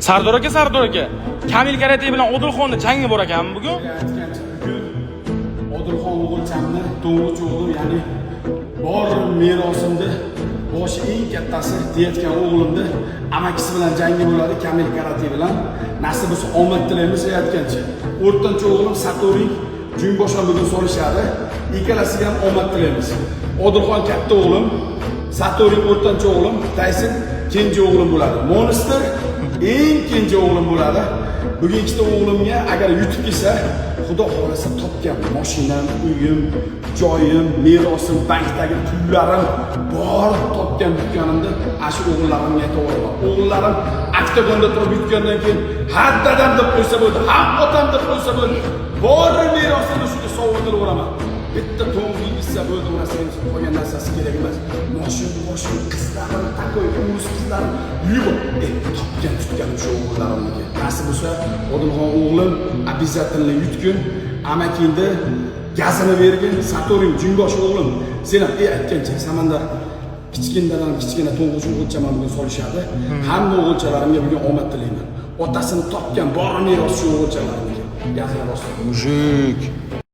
Sardor aka, Kamil Karatay bilan Odilxonni jangi bor ekanmi bugun? Aytgancha bugun Odilxon o'g'ilchamni to'ng'ich o'g'lim, ya'ni bor merosimda boshi eng kattasi deyotgan o'g'limni amakisi bilan jangi bo'ladi, Kamil Karatay bilan. Nasib bo'lsa omad tilaymiz aytgancha. O'rtancha o'g'lim Satoring Junboshon bugun solishadi. Ikkalasiga ham omad tilaymiz. Odilxon katta o'g'lim, Satoring o'rtancha o'g'lim, Tayson kenja o'g'lim bo'ladi. Monster eng kenja o'g'lim bo'ladi. Bugun ikkita o'g'limga agar yutib kelsa, Xudo xolasa topgan mashinam, uyim, joyim, merosim, bankdagi pullarim bor topgan dukkanimda ashu o'g'illarimga aytaman. O'g'illarim oktagonda turib yutgandan keyin har dadam deb qo'ysa bo'ldi, ham otam deb qo'ysa bo'ldi. Bor merosimni shunga sovg'a qilib o'raman. Bitta to'ng'i gitsa bo'ldi, urasangiz qolgan narsasi kerak emas. Moshin, qizlarim, takoy, o'z qizlarim yurib, topgan tutganim shu o'g'illarimniki. Nasib bo'lsa, Odilxon o'g'lim обязательно yutgin, amakingni gazini bergin, Satoring Junbosh o'g'lim. Sen ham aytgancha Samandar kichkina to'ng'ich o'g'ilchaman bugun solishadi. Hamma o'g'ilchalarimga bugun omad tilayman. Otasini topgan bor meros shu o'g'ilchalarimniki. Gazini bosdi. Mujik.